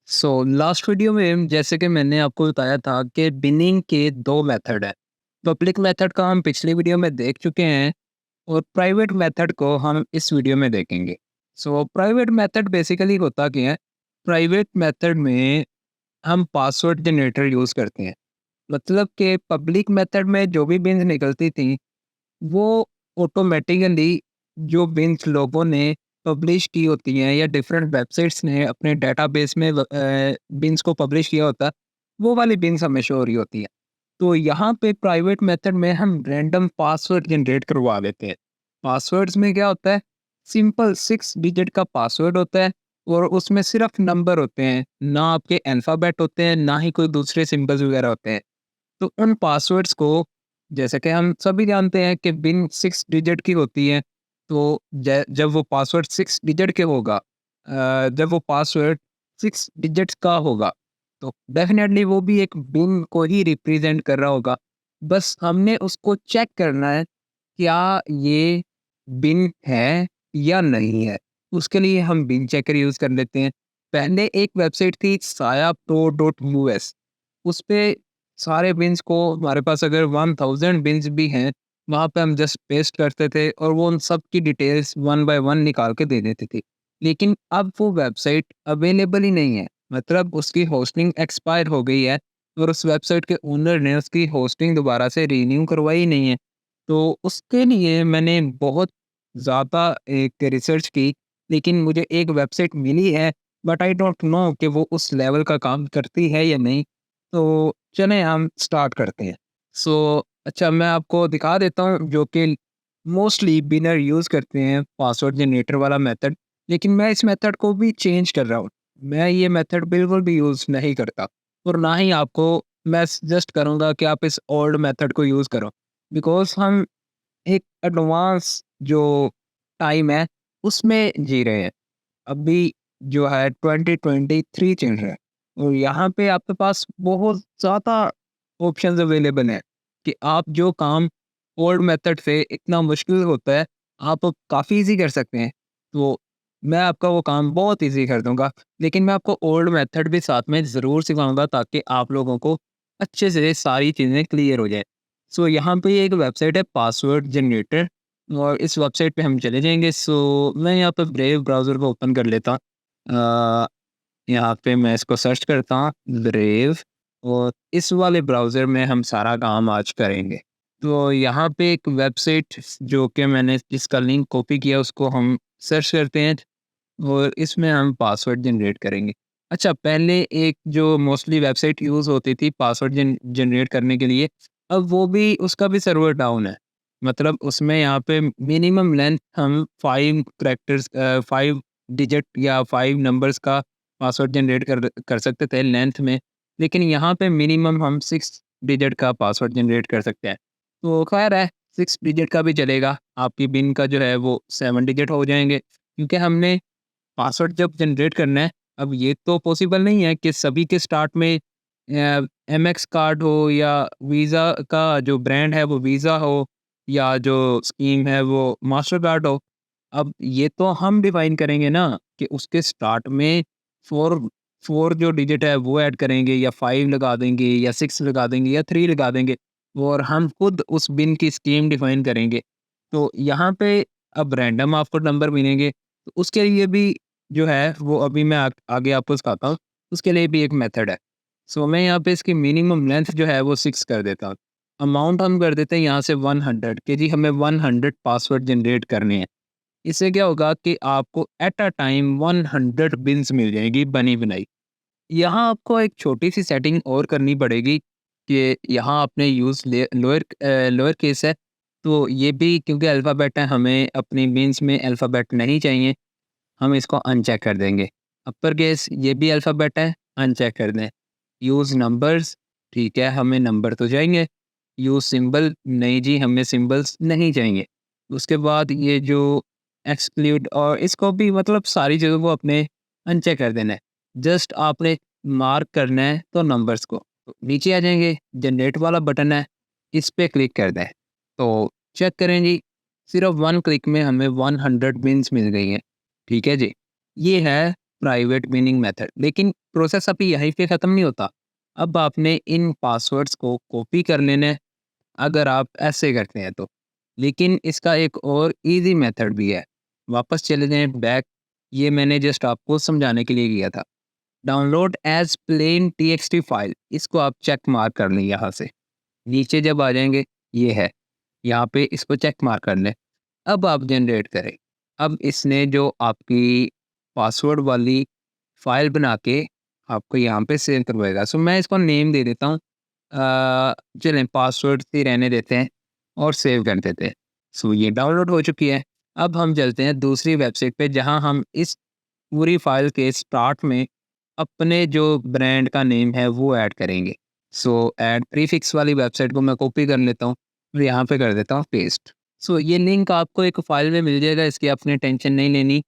Last video में जैसे कि मैंने आपको बताया था कि बिनिंग के दो मेथड है। पब्लिक मेथड का हम पिछली वीडियो में देख चुके हैं और प्राइवेट मेथड को हम इस वीडियो में देखेंगे। प्राइवेट मेथड बेसिकली होता क्या है? प्राइवेट मेथड में हम पासवर्ड जनरेटर यूज़ करते हैं। मतलब कि पब्लिक मेथड में जो भी बिन्स निकलती थी वो ऑटोमेटिकली जो बिन्स लोगों ने पब्लिश की होती हैं या डिफरेंट वेबसाइट्स ने अपने डेटाबेस में बिन्स को पब्लिश किया होता है, वो वाली बिन्स हमें शो हो रही होती है। तो यहाँ पे प्राइवेट मेथड में हम रैंडम पासवर्ड जनरेट करवा लेते हैं। पासवर्ड्स में क्या होता है? सिंपल 6 डिजिट का पासवर्ड होता है और उसमें सिर्फ नंबर होते हैं, ना आपके अल्फ़ाबेट होते हैं, ना ही कोई दूसरे सिंबल्स वगैरह होते हैं। तो उन पासवर्ड्स को, जैसे कि हम सभी जानते हैं कि बिन 6 डिजिट की होती है, तो जब वो पासवर्ड 6 डिजिट के होगा, जब वो पासवर्ड 6 डिजिट्स का होगा, तो डेफिनेटली वो भी एक बिन को ही रिप्रेजेंट कर रहा होगा। बस हमने उसको चेक करना है, क्या ये बिन है या नहीं है। उसके लिए हम बिन चेकर यूज़ कर लेते हैं। पहले एक वेबसाइट थी sayapro.us, उस पे सारे बिन्स को, हमारे पास अगर 1000 बिन्स भी हैं, वहाँ पे हम जस्ट पेस्ट करते थे और वो उन सब की डिटेल्स वन बाय वन निकाल के दे देती थी। लेकिन अब वो वेबसाइट अवेलेबल ही नहीं है, मतलब उसकी होस्टिंग एक्सपायर हो गई है और उस वेबसाइट के ओनर ने उसकी होस्टिंग दोबारा से रीन्यू करवाई नहीं है। तो उसके लिए मैंने बहुत ज़्यादा एक रिसर्च की, लेकिन मुझे एक वेबसाइट मिली है, बट आई डोंट नो कि वो उस लेवल का काम करती है या नहीं। तो चलें हम स्टार्ट करते हैं। अच्छा, मैं आपको दिखा देता हूँ जो कि मोस्टली बिगिनर यूज़ करते हैं पासवर्ड जनरेटर वाला मेथड, लेकिन मैं इस मेथड को भी चेंज कर रहा हूँ। मैं ये मेथड बिल्कुल भी यूज़ नहीं करता और ना ही आपको मैं सजेस्ट करूँगा कि आप इस ओल्ड मेथड को यूज़ करो, बिकॉज़ हम एक एडवांस जो टाइम है उसमें जी रहे हैं। अभी जो है 2023 चल रहा है और यहाँ पे आपके पास बहुत ज़्यादा ऑप्शंस अवेलेबल हैं कि आप जो काम ओल्ड मेथड से इतना मुश्किल होता है, आप काफ़ी इजी कर सकते हैं। तो मैं आपका वो काम बहुत इजी कर दूंगा, लेकिन मैं आपको ओल्ड मेथड भी साथ में ज़रूर सिखाऊंगा ताकि आप लोगों को अच्छे से सारी चीज़ें क्लियर हो जाए। यहाँ पे एक वेबसाइट है पासवर्ड जनरेटर और इस वेबसाइट पे हम चले जाएंगे। मैं यहाँ पे ब्रेव ब्राउज़र को ओपन कर लेता हूँ। यहाँ पे मैं इसको सर्च करता हूँ ब्रेव, और इस वाले ब्राउज़र में हम सारा काम आज करेंगे। तो यहाँ पे एक वेबसाइट जो कि मैंने जिसका लिंक कॉपी किया उसको हम सर्च करते हैं और इसमें हम पासवर्ड जनरेट करेंगे। अच्छा, पहले एक जो मोस्टली वेबसाइट यूज़ होती थी पासवर्ड जनरेट करने के लिए, अब वो भी, उसका भी सर्वर डाउन है। मतलब उसमें यहाँ पे मिनिमम लेंथ हम 5 कैरेक्टर्स 5 डिजिट या 5 नंबर्स का पासवर्ड जनरेट कर सकते थे लेंथ में, लेकिन यहाँ पे मिनिमम हम 6 डिजिट का पासवर्ड जनरेट कर सकते हैं। तो खैर है, 6 डिजिट का भी चलेगा, आपकी बिन का जो है वो 7 डिजिट हो जाएँगे, क्योंकि हमने पासवर्ड जब जनरेट करना है, अब ये तो पॉसिबल नहीं है कि सभी के स्टार्ट में एमएक्स कार्ड हो या वीज़ा का जो ब्रांड है वो वीज़ा हो या जो स्कीम है वो मास्टर कार्ड हो। अब ये तो हम डिफाइन करेंगे ना कि उसके स्टार्ट में 4 4 जो डिजिट है वो ऐड करेंगे या 5 लगा देंगे या 6 लगा देंगे या 3 लगा देंगे, और हम खुद उस बिन की स्कीम डिफाइन करेंगे। तो यहाँ पे अब रैंडम आपको नंबर मिलेंगे, तो उसके लिए भी जो है वो अभी मैं आगे आपको सिखाता हूँ, उसके लिए भी एक मेथड है। मैं यहाँ पे इसकी मिनिमम लेंथ जो है वो 6 कर देता हूँ। अमाउंट हम कर देते हैं यहाँ से 100 कि जी हमें 100 पासवर्ड जनरेट करने हैं। इससे क्या होगा कि आपको एट अ टाइम 100 बिन्स मिल जाएगी बनी बनाई। यहाँ आपको एक छोटी सी सेटिंग और करनी पड़ेगी कि यहाँ आपने यूज़ लोअर केस है, तो ये भी क्योंकि अल्फ़ाबेट है, हमें अपनी बिन्स में अल्फ़ाबेट नहीं चाहिए, हम इसको अनचेक कर देंगे। अपर केस ये भी अल्फ़ाबेट है, अनचेक कर दें। यूज़ नंबर्स, ठीक है, हमें नंबर तो चाहिए। यूज़ सिंबल, नहीं जी, हमें सिंबल्स नहीं चाहिए। उसके बाद ये जो एक्सक्लूड, और इसको भी, मतलब सारी चीज़ों को अपने अनचेक कर देना है। जस्ट आपने मार्क करना है तो नंबर्स को। तो नीचे आ जाएँगे, जनरेट वाला बटन है, इस पे क्लिक कर दें। तो चेक करें जी, सिर्फ़ 1 क्लिक में हमें 100 बिन्स मिल गई हैं। ठीक है जी। ये है प्राइवेट बिनिंग मेथड। लेकिन प्रोसेस अभी यहीं पे ख़त्म नहीं होता। अब आपने इन पासवर्ड्स को कॉपी कर लेना है, अगर आप ऐसे करते हैं तो। लेकिन इसका एक और ईज़ी मेथड भी है। वापस चले जाएँ बैक, ये मैंने जस्ट आपको समझाने के लिए किया था। Download as plain TXT file, इसको आप चेक मार्क कर लें यहाँ से। नीचे जब आ जाएँगे, ये है, यहाँ पे इसको चेक मार्क कर लें। अब आप जनरेट करें। अब इसने जो आपकी पासवर्ड वाली फ़ाइल बना के आपको यहाँ पे सेव करवाएगा। सो मैं इसको नेम दे देता हूँ। चलें पासवर्ड ही रहने देते हैं और सेव कर देते हैं। सो ये डाउनलोड हो चुकी है। अब हम चलते हैं दूसरी वेबसाइट पे, जहाँ हम इस पूरी फ़ाइल के स्टार्ट में अपने जो ब्रांड का नेम है वो ऐड करेंगे। सो ऐड प्रीफिक्स वाली वेबसाइट को मैं कॉपी कर लेता हूँ और यहाँ पे कर देता हूँ पेस्ट। सो ये लिंक आपको एक फ़ाइल में मिल जाएगा, इसकी आपने टेंशन नहीं लेनी।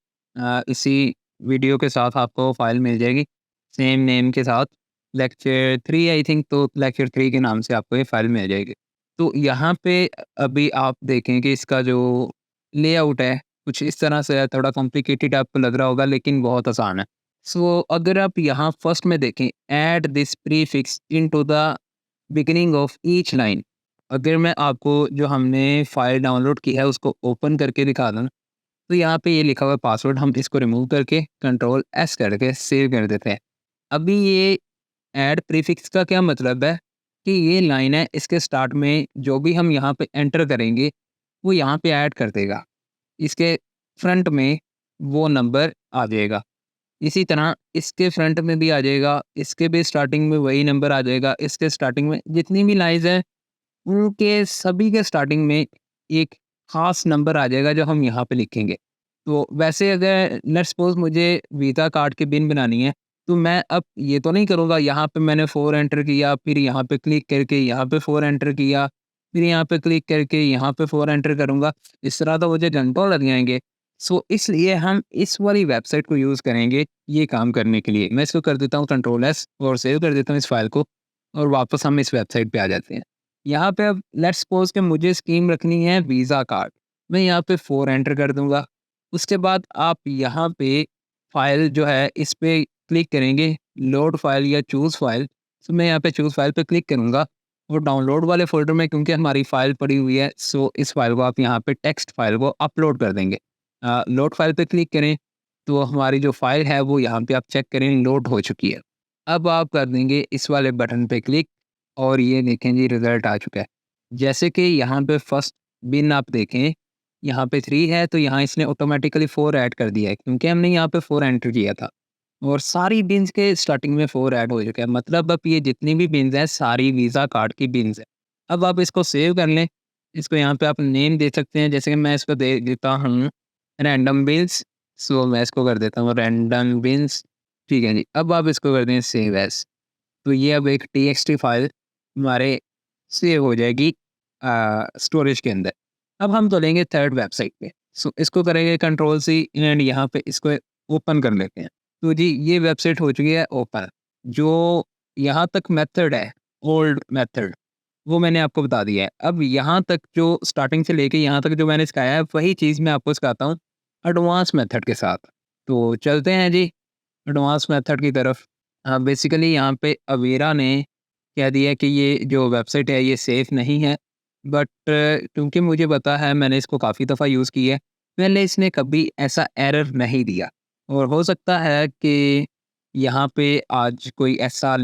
इसी वीडियो के साथ आपको फ़ाइल मिल जाएगी सेम नेम के साथ। लेक्चर 3 आई थिंक, तो लेक्चर 3 के नाम से आपको ये फ़ाइल मिल जाएगी। तो यहाँ पे अभी आप देखें कि इसका जो लेआउट है कुछ इस तरह से है। थोड़ा कॉम्प्लिकेटेड आपको लग रहा होगा लेकिन बहुत आसान है। सो अगर आप यहाँ फर्स्ट में देखें, add this prefix into the beginning of each line. अगर मैं आपको जो हमने फ़ाइल डाउनलोड की है उसको ओपन करके दिखा दूँ, तो यहाँ पे ये लिखा हुआ है पासवर्ड, हम इसको रिमूव करके कंट्रोल एस करके सेव कर देते हैं। अभी ये ऐड प्रीफिक्स का क्या मतलब है कि ये लाइन है, इसके स्टार्ट में जो भी हम यहाँ पे एंटर करेंगे वो यहाँ पे ऐड कर देगा। इसके फ्रंट में वो नंबर आ जाएगा। इसी तरह इसके फ्रंट में भी आ जाएगा, इसके भी स्टार्टिंग में वही नंबर आ जाएगा, इसके स्टार्टिंग में जितनी भी लाइन्स हैं उनके सभी के स्टार्टिंग में एक ख़ास नंबर आ जाएगा जो हम यहाँ पे लिखेंगे। तो वैसे अगर लेट्स सपोज़ मुझे वीज़ा कार्ड की पिन बनानी है, तो मैं अब ये तो नहीं करूँगा यहाँ पे मैंने 4 एंटर किया, फिर यहाँ पे क्लिक करके यहाँ पे 4 एंटर किया, फिर यहाँ पे क्लिक करके यहाँ पे 4 एंटर करूँगा। इस तरह तो मुझे घंटों लग जाएँगे। सो इसलिए हम इस वाली वेबसाइट को यूज़ करेंगे ये काम करने के लिए। मैं इसको कर देता हूँ कंट्रोल एस और सेव कर देता हूँ इस फ़ाइल को, और वापस हम इस वेबसाइट पे आ जाते हैं। यहाँ पे अब लेट्स सपोज़ कि मुझे स्कीम रखनी है वीज़ा कार्ड। मैं यहाँ पे 4 एंटर कर दूँगा। उसके बाद आप यहाँ पे फ़ाइल जो है इस पे क्लिक करेंगे, लोड फ़ाइल या चूज़ फ़ाइल। तो मैं यहाँ पे चूज़ फ़ाइल पे क्लिक करूँगा और डाउनलोड वाले फ़ोल्डर में क्योंकि हमारी फ़ाइल पड़ी हुई है, सो इस फ़ाइल को आप यहाँ पे टेक्स्ट फ़ाइल को अपलोड कर देंगे। लोड फ़ाइल पे क्लिक करें तो हमारी जो फ़ाइल है वो यहाँ पे आप चेक करें लोड हो चुकी है। अब आप कर देंगे इस वाले बटन पे क्लिक और ये देखें जी रिज़ल्ट आ चुका है। जैसे कि यहाँ पे फर्स्ट बिन आप देखें, यहाँ पे 3 है तो यहाँ इसने ऑटोमेटिकली 4 ऐड कर दिया है क्योंकि हमने यहाँ पे 4 एंटर किया था। और सारी बिन्स के स्टार्टिंग में 4 ऐड हो चुका है। मतलब अब ये जितनी भी बिन्स हैं सारी वीज़ा कार्ड की बिन्स हैं। अब आप इसको सेव कर लें। इसको यहाँ पे आप नेम दे सकते हैं, जैसे कि मैं इसको दे देता हूँ रैंडम बिन्स। सो मैं इसको कर देता हूँ रैंडम बिन्स। ठीक है जी। अब आप इसको कर दें सेव एज़। तो ये अब एक टीएक्सटी फाइल हमारे सेव हो जाएगी स्टोरेज के अंदर। अब हम चलेंगे थर्ड वेबसाइट पे। सो इसको करेंगे कंट्रोल सी एंड यहाँ पे इसको ओपन कर लेते हैं। तो जी ये वेबसाइट हो चुकी है ओपन। जो यहाँ तक मेथड है ओल्ड मेथड वो मैंने आपको बता दिया है। अब यहाँ तक जो स्टार्टिंग से लेके यहाँ तक जो मैंने सिखाया है वही चीज़ मैं आपको सिखाता हूँ एडवांस मेथड के साथ। तो चलते हैं जी एडवांस मेथड की तरफ। बेसिकली यहाँ पे अवेरा ने कह दिया कि ये जो वेबसाइट है ये सेफ़ नहीं है, बट क्योंकि मुझे पता है मैंने इसको काफ़ी दफ़ा यूज़ किया है, पहले इसने कभी ऐसा एरर नहीं दिया। और हो सकता है कि यहाँ पे आज कोई ऐसा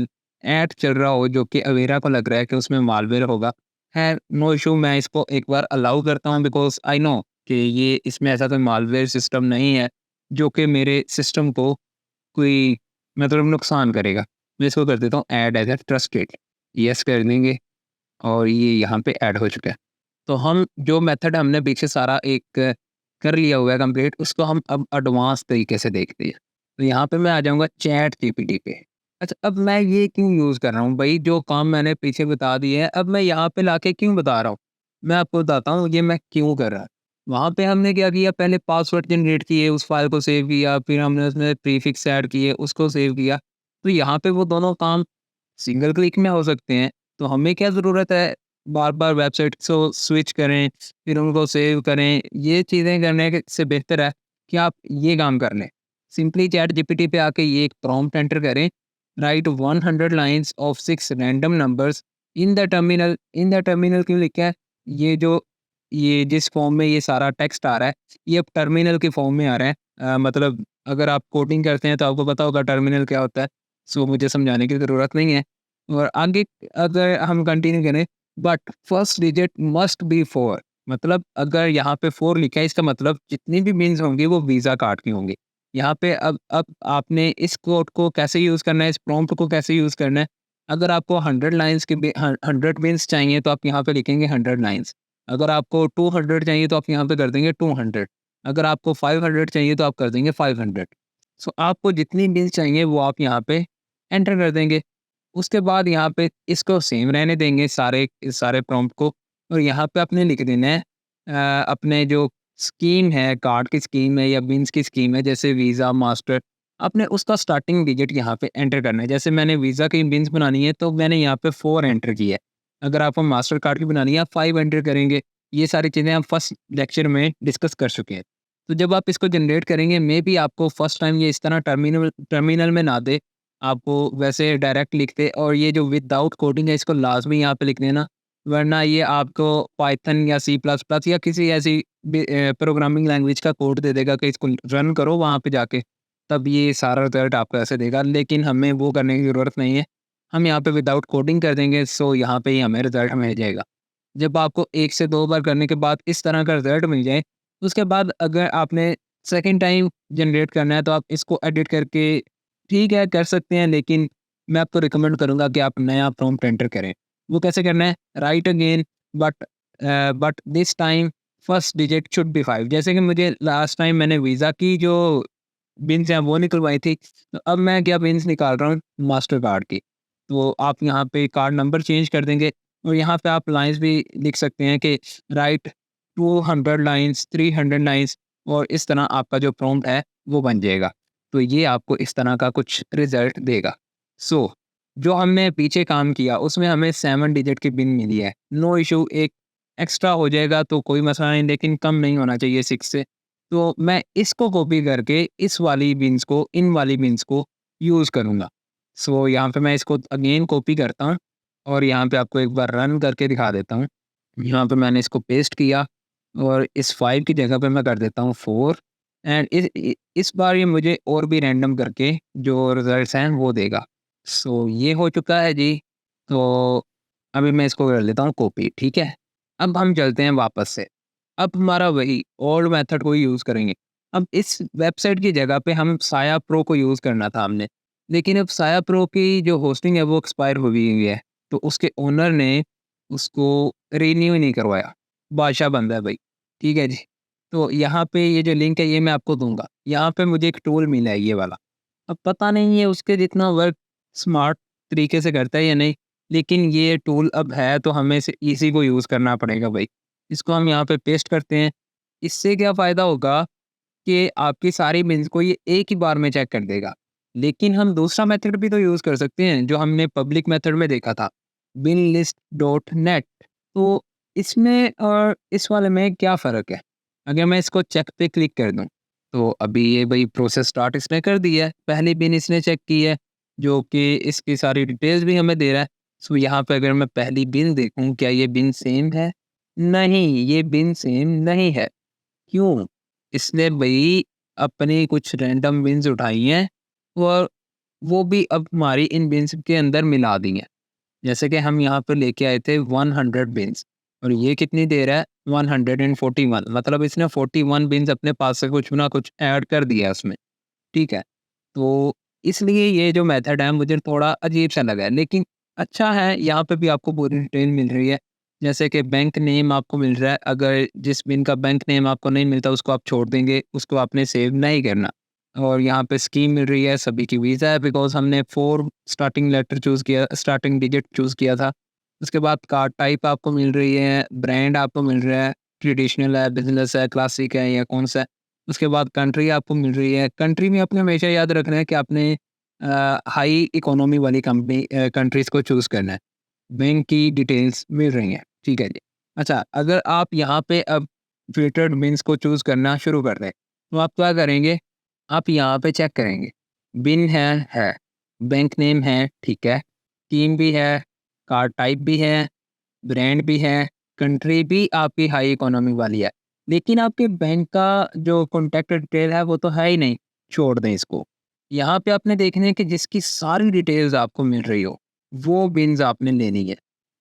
ऐड चल रहा हो जो कि अवेरा को लग रहा है कि उसमें मालवेयर होगा। खैर नो इश्यू, मैं इसको एक बार अलाउ करता हूँ बिकॉज़ आई नो कि ये इसमें ऐसा कोई मालवेयर सिस्टम नहीं है जो कि मेरे सिस्टम को कोई मतलब नुकसान करेगा। मैं इसको कर देता हूँ add as a trusted, yes कर देंगे और ये यहाँ पे ऐड हो चुका है। तो हम जो मेथड हमने पीछे सारा एक कर लिया हुआ है कंप्लीट, उसको हम अब एडवांस तरीके से देखते हैं। तो यहाँ पे मैं आ जाऊँगा चैट जीपीटी पे। अच्छा, अब मैं ये क्यों यूज़ कर रहा हूँ भई, जो काम मैंने पीछे बता दिए हैं, अब मैं यहाँ पे लाके क्यों बता रहा हूँ? मैं आपको बताता हूँ ये मैं क्यों कर रहा। वहाँ पे हमने क्या किया, पहले पासवर्ड जनरेट किए, उस फाइल को सेव किया, फिर हमने उसमें प्रीफिक्स ऐड किए, उसको सेव किया। तो यहाँ पे वो दोनों काम सिंगल क्लिक में हो सकते हैं। तो हमें क्या ज़रूरत है बार-बार वेबसाइट को स्विच करें, फिर उनको सेव करें। ये चीज़ें करने के से बेहतर है कि आप ये काम कर लें। सिंपली चैट जीपीटी पे आके ये एक प्रॉम्प्ट एंटर करें, right 100 lines of 6 random numbers in the terminal. In the terminal क्यों लिखा है? ये जिस फॉर्म में ये सारा टेक्स्ट आ रहा है, ये अब टर्मिनल के फॉर्म में आ रहा है। मतलब अगर आप कोडिंग करते हैं तो आपको पता होगा टर्मिनल क्या होता है, सो मुझे समझाने की ज़रूरत नहीं है। और आगे अगर हम कंटिन्यू करें, but first digit must be 4, मतलब अगर यहाँ पे 4 लिखा है, इसका मतलब जितनी भी बिन्स होंगी वो वीज़ा कार्ड की होंगी। यहाँ पे अब आपने इस कोड को कैसे यूज़ करना है, इस प्रॉम्प्ट को कैसे यूज़ करना है। अगर आपको 100 लाइन्स के 100 बिन्स चाहिए तो आप यहाँ पे लिखेंगे 100 लाइन्स। अगर आपको 200 चाहिए तो आप यहाँ पे कर देंगे 200। अगर आपको 500 चाहिए तो आप कर देंगे 500। सो आपको जितनी बिन्स चाहिए वो आप यहाँ पे एंटर कर देंगे। उसके बाद यहाँ पे इसको सेम रहने देंगे सारे प्रॉम्प्ट को, और यहाँ पे आपने लिख देना है अपने जो स्कीम है, कार्ड की स्कीम है या बिन्स की स्कीम है, जैसे वीज़ा, मास्टर, आपने उसका स्टार्टिंग डिजिट यहाँ पे एंटर करना है। जैसे मैंने वीज़ा की बिन्स बनानी है तो मैंने यहाँ पे 4 एंटर किया है। अगर आपको मास्टर कार्ड की बनानी है आप 5 एंटर करेंगे। ये सारी चीज़ें हम फर्स्ट लेक्चर में डिस्कस कर चुके हैं। तो जब आप इसको जनरेट करेंगे, मे बी आपको फर्स्ट टाइम ये इस तरह टर्मिनल में ना दे, आपको वैसे डायरेक्ट लिखते, और ये जो विदाउट कोडिंग है इसको लाजमी यहाँ पे लिख देना, वरना ये आपको पाइथन या सी प्लस प्लस या किसी ऐसी प्रोग्रामिंग लैंग्वेज का कोड दे देगा कि इसको रन करो वहाँ पे जाके, तब ये सारा रिजल्ट आपको ऐसे देगा। लेकिन हमें वो करने की ज़रूरत नहीं है, हम यहाँ पे विदाउट कोडिंग कर देंगे, सो यहाँ पे ही हमें रिजल्ट मिल जाएगा। जब आपको 1 से 2 बार करने के बाद इस तरह का रिजल्ट मिल जाए, उसके बाद अगर आपने सेकंड टाइम जनरेट करना है तो आप इसको एडिट करके ठीक है कर सकते हैं, लेकिन मैं आपको रिकमेंड करूँगा कि आप नया प्रॉम्प्ट एंटर करें। वो कैसे करना है? Right again but but this time first digit should be 5। जैसे कि मुझे लास्ट टाइम मैंने वीज़ा की जो बिन्स हैं वो निकलवाई थी, तो अब मैं क्या बिन्स निकाल रहा हूँ मास्टर कार्ड की। तो आप यहाँ पे कार्ड नंबर चेंज कर देंगे, और यहाँ पे आप लाइन्स भी लिख सकते हैं कि राइट 200 लाइन्स, 300 लाइन्स, और इस तरह आपका जो प्रॉम्प्ट है वो बन जाएगा। तो ये आपको इस तरह का कुछ रिजल्ट देगा। सो जो हमने पीछे काम किया उसमें हमें 7 डिजिट की बिन मिली है, नो इशू। एक एक्स्ट्रा हो जाएगा तो कोई मसला नहीं, लेकिन कम नहीं होना चाहिए 6 से। तो मैं इसको कॉपी करके इस वाली बिन्स को, इन वाली बिन्स को यूज़ करूँगा। सो यहाँ पे मैं इसको अगेन कॉपी करता हूँ, और यहाँ पे आपको एक बार रन करके दिखा देता हूँ। यहाँ पे मैंने इसको पेस्ट किया, और इस 5 की जगह पे मैं कर देता हूँ 4, एंड इस बार ये मुझे और भी रैंडम करके जो रिजल्ट्स हैं वो देगा। सो ये हो चुका है जी। तो अभी मैं इसको कर लेता हूँ कॉपी, ठीक है। अब हम चलते हैं वापस से। अब हमारा वही ओल्ड मेथड को ही यूज़ करेंगे। अब इस वेबसाइट की जगह पे हम साया प्रो को यूज़ करना था हमने, लेकिन अब साया प्रो की जो होस्टिंग है वो एक्सपायर हो गई हुई है, तो उसके ओनर ने उसको रिन्यू नहीं करवाया। बादशाह बंदा है भाई, ठीक है जी। तो यहाँ पे ये जो लिंक है ये मैं आपको दूँगा। यहाँ पे मुझे एक टूल मिला है ये वाला। अब पता नहीं ये उसके जितना वर्क स्मार्ट तरीके से करता है या नहीं, लेकिन ये टूल अब है तो हमें इसी को यूज़ करना पड़ेगा भाई। इसको हम यहाँ पे पेस्ट करते हैं। इससे क्या फ़ायदा होगा कि आपकी सारी बिन्स को ये एक ही बार में चेक कर देगा। लेकिन हम दूसरा मेथड भी तो यूज़ कर सकते हैं जो हमने पब्लिक मेथड में देखा था, binlist.net। तो इसमें और इस वाले में क्या फ़र्क है? अगर मैं इसको चेक पे क्लिक कर दूँ, तो अभी ये भाई प्रोसेस स्टार्ट इसने कर दिया है। पहली बिन इसने चेक की है, जो कि इसकी सारी डिटेल्स भी हमें दे रहा है। सो यहाँ पे अगर मैं पहली बिन देखूँ, क्या ये बिन सेम है? नहीं, ये बिन सेम नहीं है। क्यों? इसने भई अपनी कुछ रैंडम बिन्स उठाई हैं, और वो भी अब हमारी इन बिन्स के अंदर मिला दी हैं। जैसे कि हम यहाँ पे लेके आए थे 100 बिन्स, और ये कितनी दे रहा है 141, मतलब इसने 41 बिन्स अपने पास से कुछ ना कुछ ऐड कर दिया है उसमें, ठीक है। तो इसलिए ये जो मेथड है मुझे थोड़ा अजीब सा लगा है, लेकिन अच्छा है, यहाँ पे भी आपको पूरी डिटेल मिल रही है। जैसे कि बैंक नेम आपको मिल रहा है, अगर जिस बिन का बैंक नेम आपको नहीं मिलता उसको आप छोड़ देंगे, उसको आपने सेव नहीं करना। और यहाँ पे स्कीम मिल रही है, सभी की वीज़ा है, बिकॉज़ हमने 4 स्टार्टिंग लेटर चूज़ किया, स्टार्टिंग डिजिट चूज़ किया था। उसके बाद कार्ड टाइप आपको मिल रही है, ब्रांड आपको मिल रहा है, ट्रेडिशनल है, बिज़नेस है, क्लासिक है या कौन-सा है। उसके बाद कंट्री आपको मिल रही है। कंट्री में आपने हमेशा याद रखना है कि आपने हाई इकोनॉमी वाली कंट्रीज़ को चूज़ करना है। बैंक की डिटेल्स मिल रही हैं, ठीक है जी। अच्छा, अगर आप यहाँ पे अब फ़िल्टर्ड बिन्स को चूज़ करना शुरू कर दें, तो आप क्या करेंगे? आप यहाँ पे चेक करेंगे, बिन है, बैंक नेम है, ठीक है, स्कीम भी है, कार्ड टाइप भी है, ब्रांड भी है, कंट्री भी आपकी हाई इकोनॉमी वाली है। लेकिन आपके बैंक का जो कॉन्टैक्ट डिटेल है वो तो है ही नहीं, छोड़ दें इसको। यहाँ पे आपने देखना है कि जिसकी सारी डिटेल्स आपको मिल रही हो, वो बिन्स आपने लेनी है।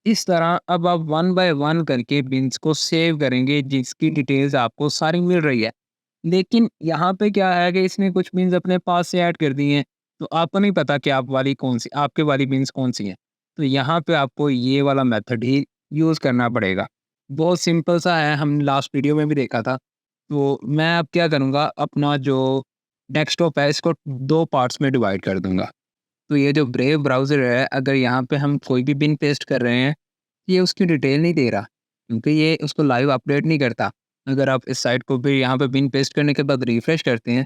इस तरह अब आप वन बाय वन करके बिन्स को सेव करेंगे जिसकी डिटेल्स आपको सारी मिल रही है। लेकिन यहाँ पे क्या है कि इसने कुछ बिन्स अपने पास से ऐड कर दी हैं, तो आपको नहीं पता कि आपके वाली बिन्स कौन-सी हैं। तो यहाँ पे आपको ये वाला मेथड ही यूज़ करना पड़ेगा। बहुत सिंपल सा है, हम लास्ट वीडियो में भी देखा था। तो मैं अब क्या करूँगा, अपना जो डेस्कटॉप है इसको 2 पार्ट्स में डिवाइड कर दूँगा। तो ये जो ब्रेव ब्राउज़र है, अगर यहाँ पे हम कोई भी पिन पेस्ट कर रहे हैं, ये उसकी डिटेल नहीं दे रहा, क्योंकि ये उसको लाइव अपडेट नहीं करता। अगर आप इस साइट को भी यहाँ पे पिन पेस्ट करने के बाद रिफ्रेश करते हैं,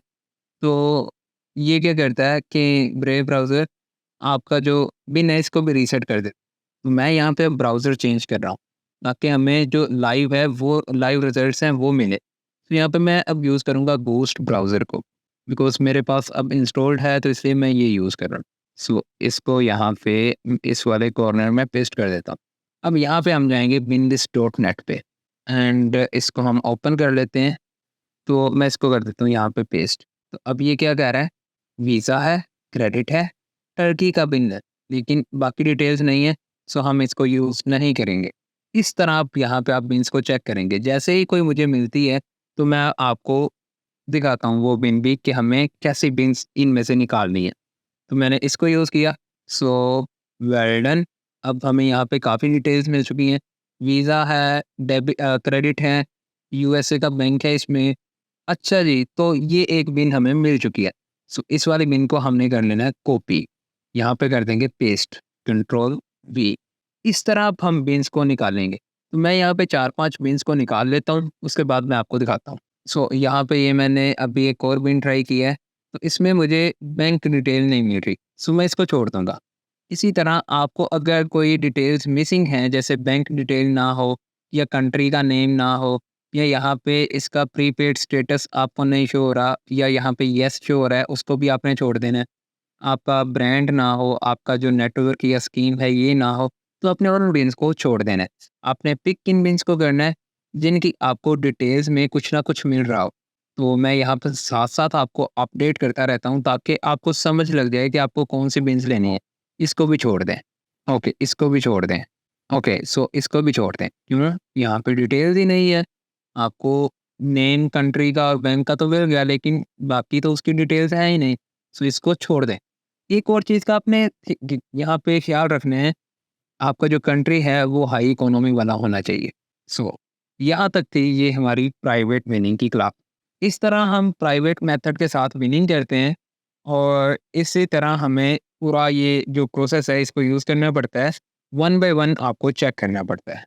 तो ये क्या करता है कि ब्रेव ब्राउज़र आपका जो पिन है इसको भी रीसेट कर देता है। तो मैं यहाँ पे ब्राउज़र चेंज कर रहा हूँ, ताकि हमें जो लाइव है वो लाइव रिज़ल्ट्स हैं वो मिले। तो यहाँ पे मैं अब यूज़ करूँगा गोस्ट ब्राउज़र को, बिकॉज़ मेरे पास अब इंस्टॉल्ड है, तो इसलिए मैं ये यूज़ कर रहा हूँ। सो इसको यहाँ पे इस वाले कॉर्नर में पेस्ट कर देता हूँ। अब यहाँ पे हम जाएँगे binlist.net पे एंड इसको हम ओपन कर लेते हैं। तो मैं इसको कर देता हूँ यहाँ पे पेस्ट। तो अब ये क्या कह रहा है, वीज़ा है, क्रेडिट है, टर्की का बिल है, लेकिन बाकी डिटेल्स नहीं है, सो हम इसको यूज़ नहीं करेंगे। इस तरह आप यहाँ पे आप बिन्स को चेक करेंगे। जैसे ही कोई मुझे मिलती है, तो मैं आपको दिखाता हूँ वो बिन भी कि हमें कैसी बिन्स इनमें से निकालनी है। तो मैंने इसको यूज़ किया, सो वेल डन। अब हमें यहाँ पे काफ़ी डिटेल्स मिल चुकी हैं। वीज़ा है, क्रेडिट है, यूएसए का बैंक है इसमें। अच्छा जी, तो ये एक बिन हमें मिल चुकी है। सो इस वाली बिन को हमने कर लेना है कॉपी। यहाँ पे कर देंगे पेस्ट, कंट्रोल वी। इस तरह अब हम बिन्स को निकालेंगे। तो मैं यहाँ पे 4-5 बिन्स को निकाल लेता हूँ, उसके बाद मैं आपको दिखाता हूँ। सो यहाँ पे ये मैंने अभी एक और बिन ट्राई किया है, तो इसमें मुझे बैंक डिटेल नहीं मिल रही, सो मैं इसको छोड़ दूँगा। इसी तरह आपको अगर कोई डिटेल्स मिसिंग हैं, जैसे बैंक डिटेल ना हो या कंट्री का नेम ना हो, या यहाँ पे इसका प्रीपेड स्टेटस आपको नहीं शो हो रहा, या यहाँ पे येस शो हो रहा है, उसको भी आपने छोड़ देना है। आपका ब्रांड ना हो, आपका जो नेटवर्क या स्कीम है ये ना हो, तो अपने उन बिन्स को छोड़ देना है। आपने पिक किन बिन्स को करना है, जिनकी आपको डिटेल्स में कुछ ना कुछ मिल रहा हो। तो मैं यहाँ पर साथ-साथ आपको अपडेट करता रहता हूँ, ताकि आपको समझ लग जाए कि आपको कौन-सी बिन्स लेनी है। इसको भी छोड़ दें। ओके, इसको भी छोड़ दें। ओके, सो इसको भी छोड़ दें। क्यों? यहाँ पे डिटेल्स ही नहीं है। आपको नेम कंट्री का और बैंक का तो मिल गया, लेकिन बाकी तो उसकी डिटेल्स है ही नहीं, सो इसको छोड़ दें। एक और चीज़ का आपने यहाँ पे ख्याल रखना है, आपका जो कंट्री है वो हाई इकोनॉमी वाला होना चाहिए। सो यहाँ तक थी ये हमारी प्राइवेट विनिंग की क्लास। इस तरह हम प्राइवेट मेथड के साथ विनिंग करते हैं, और इसी तरह हमें पूरा ये जो प्रोसेस है इसको यूज़ करना पड़ता है। वन बाय वन आपको चेक करना पड़ता है।